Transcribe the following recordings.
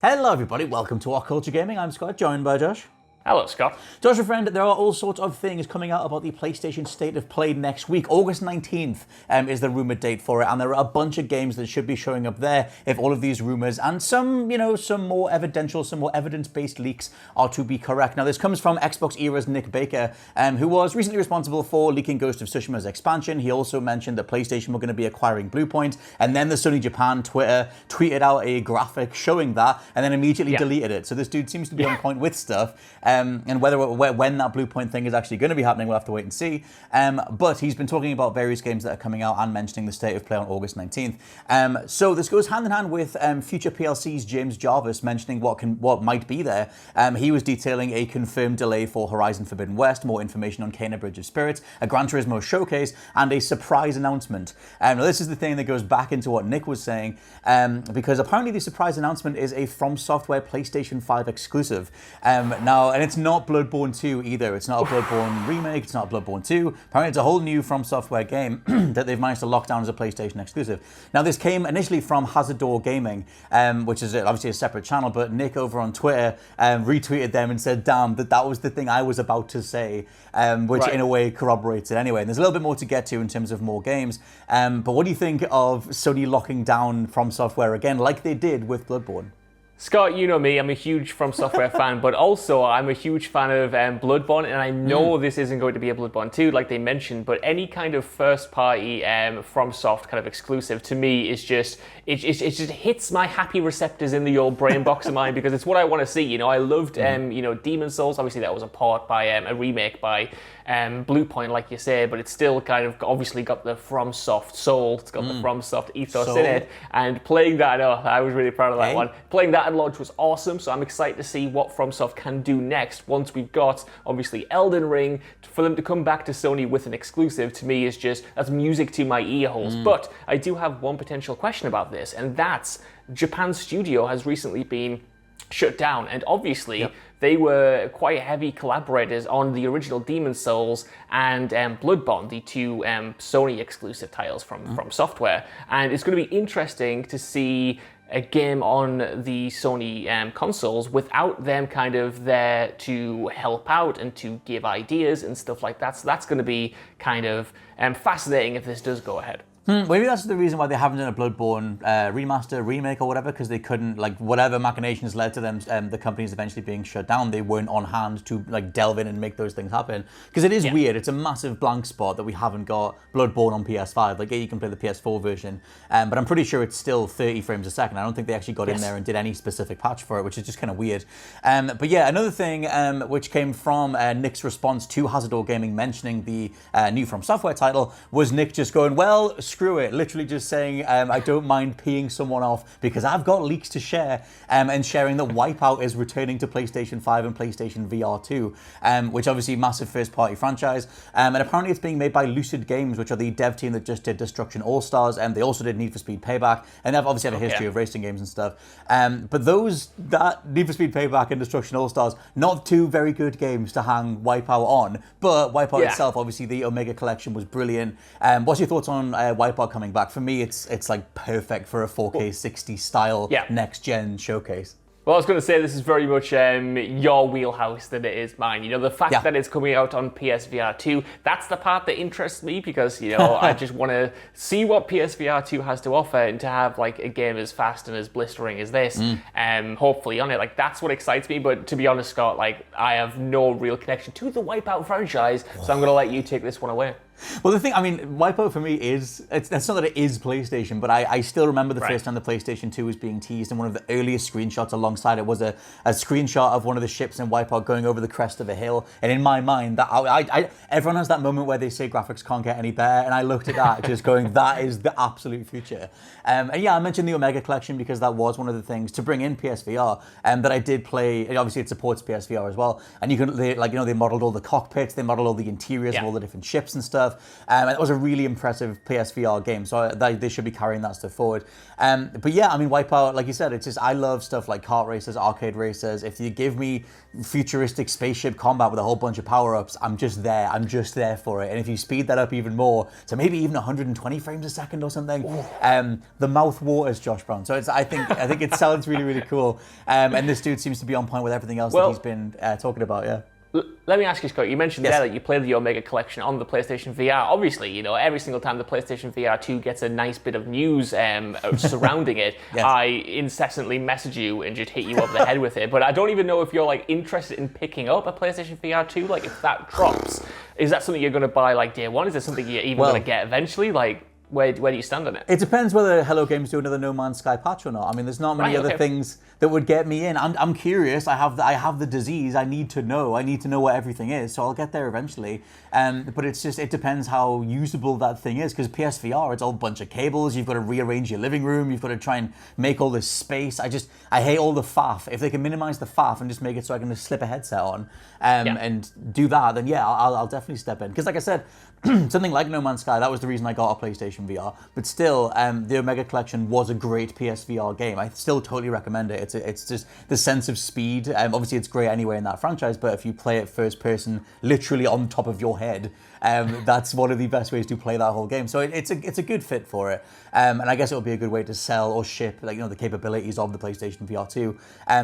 Hello everybody, welcome to WhatCulture Gaming. I'm Scott, joined by Josh. Hello, Scott. Joshua, friend, there are all sorts of things coming out about the PlayStation State of Play next week. August 19th is the rumored date for it, and there are a bunch of games that should be showing up there if all of these rumors and some more evidential, some more evidence-based leaks are to be correct. Now, this comes from Xbox Era's Nick Baker, who was recently responsible for leaking Ghost of Tsushima's expansion. He also mentioned that PlayStation were going to be acquiring Bluepoint, and then the Sony Japan Twitter tweeted out a graphic showing that, and then immediately deleted it. So this dude seems to be on point with stuff. And when that Bluepoint thing is actually going to be happening, we'll have to wait and see. But he's been talking about various games that are coming out and mentioning the State of Play on August 19th. So this goes hand in hand with Future PLC's James Jarvis mentioning what might be there. He was detailing a confirmed delay for Horizon Forbidden West, more information on Kena Bridge of Spirits, a Gran Turismo showcase, and a surprise announcement. Now this is the thing that goes back into what Nick was saying, because apparently the surprise announcement is a FromSoftware PlayStation 5 exclusive. And it's not Bloodborne 2 either. It's not a Bloodborne remake. It's not Bloodborne 2. Apparently, it's a whole new FromSoftware game that they've managed to lock down as a PlayStation exclusive. Now, this came initially from Hazardor Gaming, which is obviously a separate channel, but Nick over on Twitter retweeted them and said, damn, that was the thing I was about to say, which in a way corroborates it anyway. And there's a little bit more to get to in terms of more games. But what do you think of Sony locking down FromSoftware again, like they did with Bloodborne? Scott, you know me, I'm a huge FromSoftware fan, but also I'm a huge fan of Bloodborne, and I know this isn't going to be a Bloodborne 2, like they mentioned, but any kind of first-party FromSoft kind of exclusive to me is just, it just hits my happy receptors in the old brain box of mine, because it's what I want to see. You know, I loved, Demon's Souls. Obviously, that was a port by a remake by Bluepoint, like you said, but it's still kind of obviously got the FromSoft soul. It's got the FromSoft ethos in it, and playing that, I was really proud of that one. Playing that at launch was awesome, so I'm excited to see what FromSoft can do next once we've got, obviously, Elden Ring. For them to come back to Sony with an exclusive, to me, that's music to my ear holes. But I do have one potential question about this, and that's Japan's studio has recently been shut down, and obviously they were quite heavy collaborators on the original Demon's Souls and Bloodborne, the two Sony exclusive titles from FromSoftware. And it's going to be interesting to see a game on the Sony consoles without them kind of there to help out and to give ideas and stuff like that. So that's going to be kind of fascinating if this does go ahead. Maybe that's the reason why they haven't done a Bloodborne remaster, remake, or whatever, because they couldn't, whatever machinations led to them, the companies eventually being shut down, they weren't on hand to, delve in and make those things happen. Because it is weird. It's a massive blank spot that we haven't got Bloodborne on PS5. You can play the PS4 version, but I'm pretty sure it's still 30 frames a second. I don't think they actually got in there and did any specific patch for it, which is just kind of weird. But yeah, another thing which came from Nick's response to Hazardor Gaming mentioning the new FromSoftware title was Nick just going, well, screw it, literally just saying I don't mind peeing someone off because I've got leaks to share, and sharing that Wipeout is returning to PlayStation 5 and PlayStation VR 2, which obviously massive first party franchise, and apparently it's being made by Lucid Games, which are the dev team that just did Destruction All-Stars, and they also did Need for Speed Payback, and they've obviously have a history of racing games and stuff, but that Need for Speed Payback and Destruction All-Stars, not two very good games to hang Wipeout on, but Wipeout itself, obviously the Omega Collection was brilliant. What's your thoughts on Wipeout coming back? For me, it's perfect for a 4K 60 style next gen showcase. Well, I was going to say this is very much your wheelhouse than it is mine. You know, the fact that it's coming out on PSVR 2, that's the part that interests me because, I just want to see what PSVR 2 has to offer, and to have a game as fast and as blistering as this, hopefully on it. That's what excites me. But to be honest, Scott, I have no real connection to the Wipeout franchise, so I'm going to let you take this one away. Well, the thing, Wipeout for me it's not that it is PlayStation, but I still remember the first time the PlayStation 2 was being teased, and one of the earliest screenshots alongside it was a screenshot of one of the ships in Wipeout going over the crest of a hill. And in my mind, that everyone has that moment where they say graphics can't get any better, and I looked at that just going, that is the absolute future. And yeah, I mentioned the Omega Collection because that was one of the things to bring in PSVR, that I did play. Obviously, it supports PSVR as well, and you can they modeled all the cockpits, they modeled all the interiors of all the different ships and stuff. stuff. And it was a really impressive PSVR game, so they should be carrying that stuff forward. But yeah, I mean, Wipeout, like you said, it's just, I love stuff like kart racers, arcade racers. If you give me futuristic spaceship combat with a whole bunch of power-ups, I'm just there for it. And if you speed that up even more to maybe even 120 frames a second or something, the mouth waters, Josh Brown. So I think it sounds really, really cool. And this dude seems to be on point with everything else that he's been talking about. Yeah. Let me ask you, Scott, you mentioned there that you played the Omega Collection on the PlayStation VR. Obviously, every single time the PlayStation VR 2 gets a nice bit of news surrounding it, I incessantly message you and just hit you over the head with it. But I don't even know if you're interested in picking up a PlayStation VR 2. If that drops, is that something you're going to buy day one? Is it something you're even going to get eventually? Where do you stand on it? It depends whether Hello Games do another No Man's Sky patch or not. I mean, there's not many other things that would get me in. I'm curious. I have the disease. I need to know what everything is. So I'll get there eventually. But it depends how usable that thing is. Because PSVR, it's all a bunch of cables. You've got to rearrange your living room. You've got to try and make all this space. I hate all the faff. If they can minimize the faff and just make it so I can just slip a headset on and do that, then I'll definitely step in. Because like I said, something like No Man's Sky, that was the reason I got a PlayStation VR. But still, the Omega Collection was a great PSVR game. I still totally recommend it. It's just the sense of speed. Obviously, it's great anyway in that franchise, but if you play it first person, literally on top of your head, that's one of the best ways to play that whole game. So it's a good fit for it. And I guess it would be a good way to sell or ship the capabilities of the PlayStation VR 2.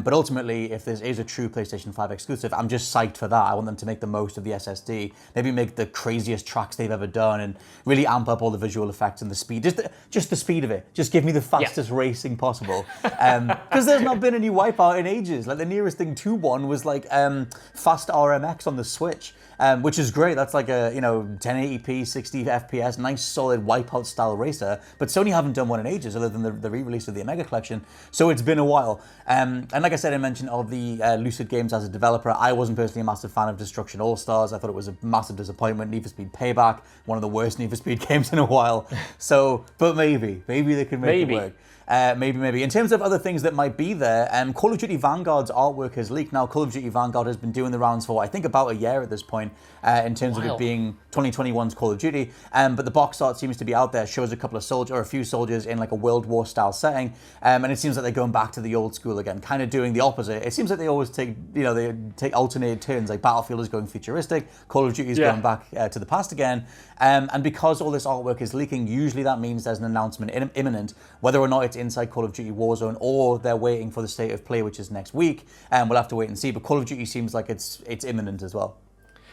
But ultimately, if this is a true PlayStation 5 exclusive, I'm just psyched for that. I want them to make the most of the SSD, maybe make the craziest tracks they've ever done, and really amp up all the visual effects and the speed. Just the speed of it. Just give me the fastest racing possible. Because there's not been any Wipeout in ages. The nearest thing to one was Fast RMX on the Switch. Which is great. That's a 1080p, 60 FPS, nice solid Wipeout style racer. But Sony haven't done one in ages, other than the re-release of the Omega Collection. So it's been a while. And like I said, I mentioned of the Lucid Games as a developer, I wasn't personally a massive fan of Destruction All Stars. I thought it was a massive disappointment. Need for Speed Payback, one of the worst Need for Speed games in a while. So, but maybe they can make it work. Maybe. In terms of other things that might be there, Call of Duty Vanguard's artwork has leaked. Now, Call of Duty Vanguard has been doing the rounds for, I think, about a year at this point, in terms of it being 2021's Call of Duty. But the box art seems to be out there, shows a couple of soldiers, or a few soldiers in a World War style setting. And it seems like they're going back to the old school again, kind of doing the opposite. It seems like they always take alternated turns. Battlefield is going futuristic, Call of Duty is going back to the past again. And because all this artwork is leaking, usually that means there's an announcement imminent, whether or not it's inside Call of Duty Warzone or they're waiting for the state of play, which is next week. We'll have to wait and see. But Call of Duty seems like it's imminent as well.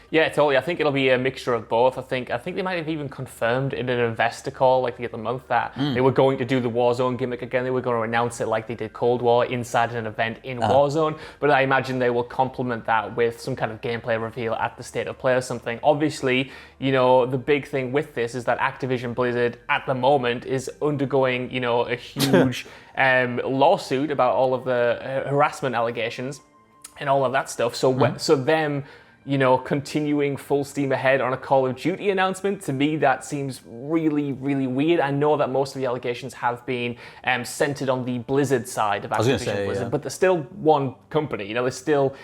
Yeah, totally. I think it'll be a mixture of both. I think they might have even confirmed in an investor call the other month that they were going to do the Warzone gimmick again. They were going to announce it like they did Cold War inside an event in Warzone. But I imagine they will complement that with some kind of gameplay reveal at the state of play or something. Obviously, the big thing with this is that Activision Blizzard at the moment is undergoing, a huge lawsuit about all of the harassment allegations and all of that stuff. So so them continuing full steam ahead on a Call of Duty announcement, to me, that seems really, really weird. I know that most of the allegations have been centered on the Blizzard side of Activision Blizzard, but they're still one company. They still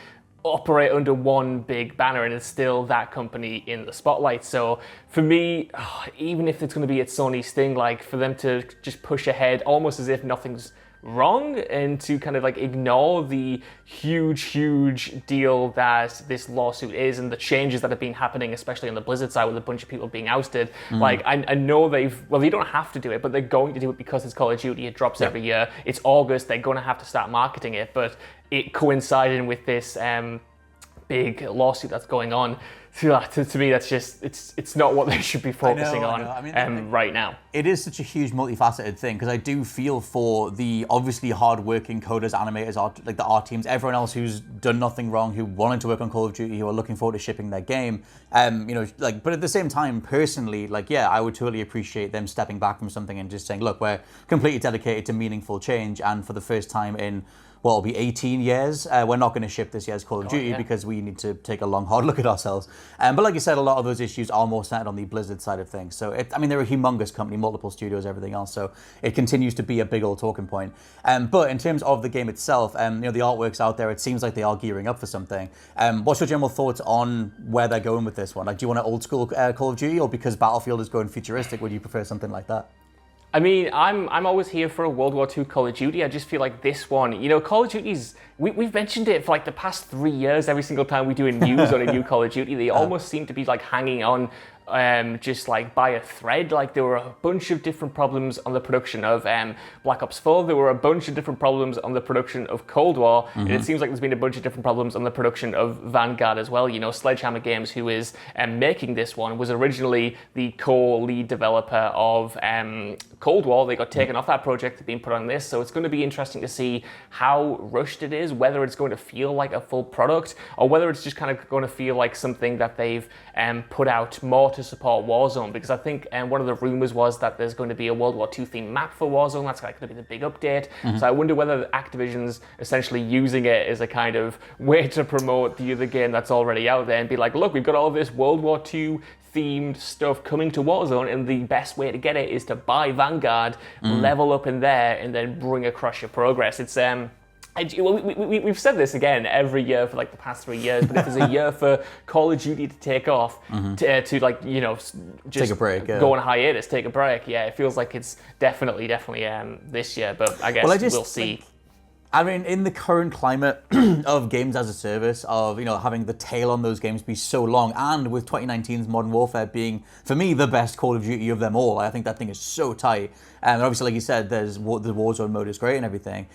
operate under one big banner, and it's still that company in the spotlight. So for me, even if it's going to be at Sony's thing, for them to just push ahead almost as if nothing's wrong, and to kind of ignore the huge deal that this lawsuit is and the changes that have been happening, especially on the Blizzard side with a bunch of people being ousted. I know they don't have to do it, but they're going to do it because it's Call of Duty. It drops every year. It's August. They're going to have to start marketing it, but it coincided with this big lawsuit that's going on. To me, that's just it's not what they should be focusing on right now. It is such a huge, multifaceted thing, because I do feel for the obviously hard-working coders, animators, the art teams, everyone else who's done nothing wrong, who wanted to work on Call of Duty, who are looking forward to shipping their game. But at the same time, personally, I would totally appreciate them stepping back from something and just saying, look, we're completely dedicated to meaningful change, and for the first time in it'll be 18 years. We're not going to ship this year's Call of Duty because we need to take a long, hard look at ourselves. But like you said, a lot of those issues are more centered on the Blizzard side of things. So, they're a humongous company, multiple studios, everything else. So it continues to be a big old talking point. But in terms of the game itself, the artwork's out there. It seems like they are gearing up for something. What's your general thoughts on where they're going with this one? Like, do you want an old school Call of Duty, or because Battlefield is going futuristic, would you prefer something like that? I mean, I'm always here for a World War II Call of Duty. I just feel like this one, Call of Duty's, we've mentioned it for like the past 3 years. Every single time we do a news on a new Call of Duty, they almost seem to be like hanging on just like by a thread. Like there were a bunch of different problems on the production of Black Ops 4. There were a bunch of different problems on the production of Cold War. And it seems like there's been a bunch of different problems on the production of Vanguard as well. Sledgehammer Games, who is making this one, was originally the co-lead developer of Cold War. They got taken off that project to being put on this. So it's going to be interesting to see how rushed it is, whether it's going to feel like a full product or whether it's just kind of going to feel like something that they've put out more to support Warzone, because I think one of the rumors was that there's going to be a World War II themed map for Warzone. That's going to be the big update. So I wonder whether Activision's essentially using it as a kind of way to promote the other game that's already out there and be like, look, we've got all this World War II themed stuff coming to Warzone, and the best way to get it is to buy Vanguard, level up in there, and then bring across your progress. It's we've said this again every year for like the past 3 years, but if there's a year for Call of Duty to take off, to like, just take a break, go on hiatus, take a break, it feels like it's definitely this year, but I guess we'll see. In the current climate of games as a service, of having the tail on those games be so long, and with 2019's Modern Warfare being, for me, the best Call of Duty of them all, I think that thing is so tight. And obviously, like you said, the Warzone mode is great and everything.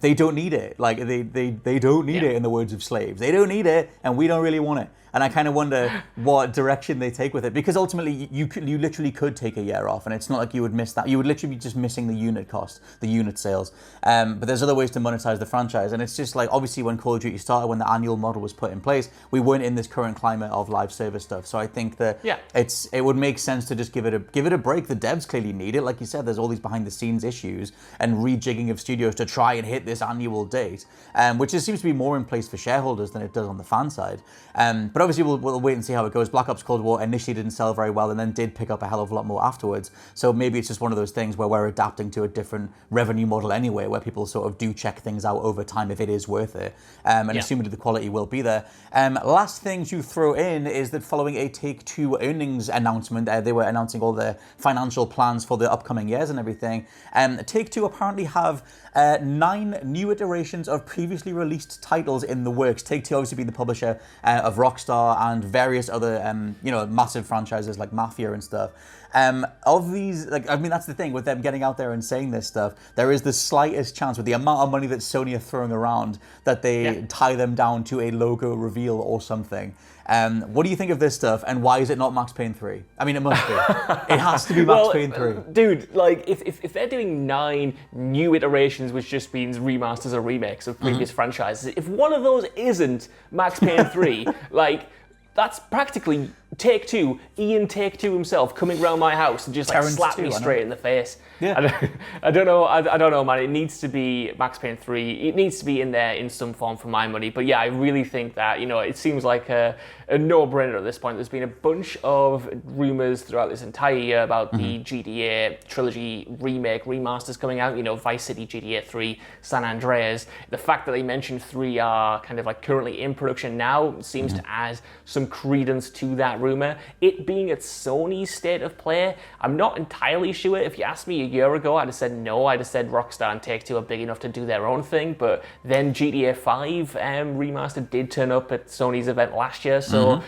They don't need it. Like they don't need it, in the words of Slaves. They don't need it, and we don't really want it. And I kind of wonder what direction they take with it, because ultimately you literally could take a year off, and it's not like you would miss that. You would literally be just missing the unit cost, the unit sales. But there's other ways to monetize the franchise, and it's just like, obviously when Call of Duty started, when the annual model was put in place, we weren't in this current climate of live service stuff. So I think that it would make sense to just give it a break. The devs clearly need it, like you said. There's all these behind the scenes issues and rejigging of studios to try and hit this annual date, which just seems to be more in place for shareholders than it does on the fan side. But obviously we'll wait and see how it goes. Black Ops Cold War initially didn't sell very well, and then did pick up a hell of a lot more afterwards. So maybe it's just one of those things where we're adapting to a different revenue model anyway, where people sort of do check things out over time if it is worth it, and assuming the quality will be there. Last thing to throw in is that following a Take-Two earnings announcement, they were announcing all their financial plans for the upcoming years and everything. Take-Two apparently have 9 new iterations of previously released titles in the works. Take-Two obviously being the publisher of Rockstar and various other massive franchises like Mafia and stuff. Of these, that's the thing with them getting out there and saying this stuff, there is the slightest chance, with the amount of money that Sony are throwing around, that they tie them down to a logo reveal or something. What do you think of this stuff, and why is it not Max Payne 3? It must be. It has to be Max Payne 3. Dude, like, if they're doing 9 new iterations, which just means remasters or remakes of previous franchises, if one of those isn't Max Payne 3, like, that's practically Take-Two, Ian Take-Two himself, coming round my house and just like slap me straight in the face. Yeah. I don't know, man. It needs to be Max Payne 3. It needs to be in there in some form for my money. But yeah, I really think that, it seems like a no-brainer at this point. There's been a bunch of rumors throughout this entire year about the GTA trilogy remake, remasters coming out, Vice City, GTA 3, San Andreas. The fact that they mentioned 3 are kind of like currently in production now seems to add some credence to that rumor. It being at Sony's state of play, I'm not entirely sure. If you asked me a year ago, I'd have said no. I'd have said Rockstar and Take-Two are big enough to do their own thing, but then GTA 5 remastered did turn up at Sony's event last year, so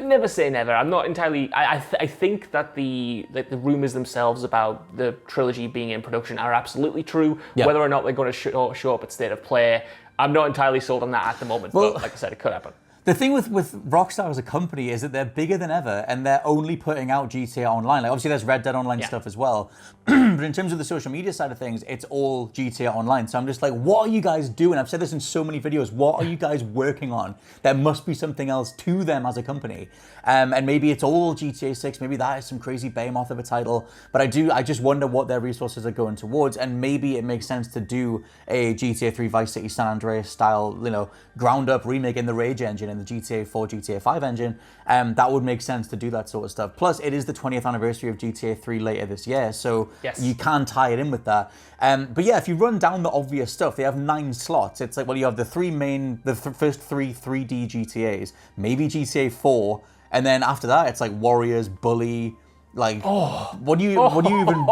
never say never. I'm not entirely... I think that the rumors themselves about the trilogy being in production are absolutely true. Whether or not they're going to show up at state of play, I'm not entirely sold on that at the moment, but like I said, it could happen. The thing with Rockstar as a company is that they're bigger than ever, and they're only putting out GTA Online. Like, obviously, there's Red Dead Online stuff as well, but in terms of the social media side of things, it's all GTA Online. So I'm just like, what are you guys doing? I've said this in so many videos. What are you guys working on? There must be something else to them as a company, and maybe it's all GTA 6. Maybe that is some crazy behemoth of a title. But I just wonder what their resources are going towards, and maybe it makes sense to do a GTA 3 Vice City San Andreas style, ground up remake in the Rage engine and the GTA 4, GTA 5 engine. That would make sense to do that sort of stuff. Plus, it is the 20th anniversary of GTA 3 later this year, so you can tie it in with that. But yeah, if you run down the obvious stuff, they have 9 slots. It's like, well, you have the first three 3D GTAs, maybe GTA 4, and then after that, it's like Warriors, Bully. Like, what do you even,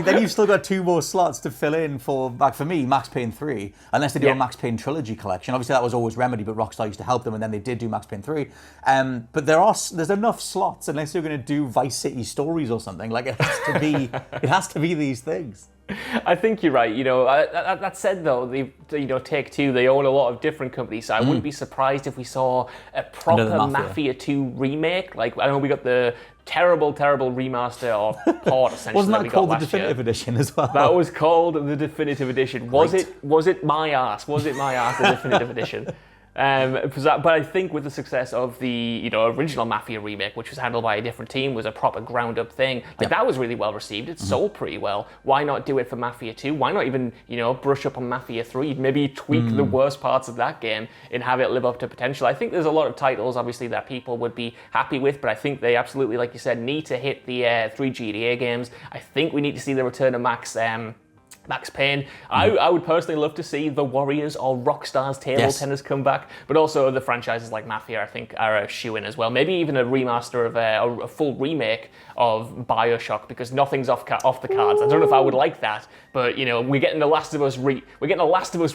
then you've still got 2 more slots to fill in for me, Max Payne 3, unless they do a Max Payne trilogy collection. Obviously, that was always Remedy, but Rockstar used to help them, and then they did do Max Payne 3. But there's enough slots, unless you're going to do Vice City Stories or something. Like, it has to be these things. I think you're right. That said, though, Take-Two, they own a lot of different companies, so I wouldn't be surprised if we saw a proper Mafia 2 remake. Like, I know we got the terrible remaster or port, essentially. Wasn't that that we called got the last year. Definitive Edition as well? That was called the Definitive Edition. Was it my ass? Was it my ass, the Definitive Edition? But I think with the success of the original Mafia remake, which was handled by a different team, was a proper ground-up thing. That was really well received. It sold pretty well. Why not do it for Mafia 2? Why not even brush up on Mafia 3? Maybe tweak the worst parts of that game and have it live up to potential. I think there's a lot of titles, obviously, that people would be happy with, but I think they absolutely, like you said, need to hit the 3 GTA games. I think we need to see the return of Max Payne. I would personally love to see the Warriors or Rockstar's table tennis come back, but also the franchises like Mafia, I think, are a shoe-in as well. Maybe even a remaster of a full remake of BioShock, because nothing's off the cards. I don't know if I would like that, but we're getting the Last of Us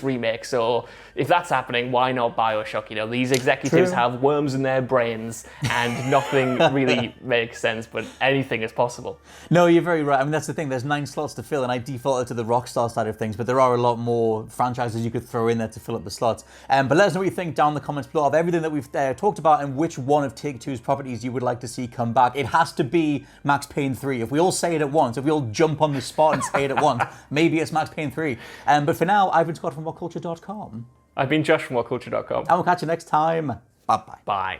remake. So if that's happening, why not BioShock? These executives have worms in their brains, and nothing really makes sense, but anything is possible. No, you're very right. I mean, that's the thing. There's 9 slots to fill, and I defaulted to the Rockstar side of things, but there are a lot more franchises you could throw in there to fill up the slots. But let us know what you think down in the comments below of everything that we've talked about, and which one of Take-Two's properties you would like to see come back. It has to be Max Payne 3. If we all say it at once, if we all jump on the spot and say it at once, maybe it's Max Payne 3. But for now, I've been Scott from WhatCulture.com. I've been Josh from WhatCulture.com. And we'll catch you next time. Bye-bye. Bye.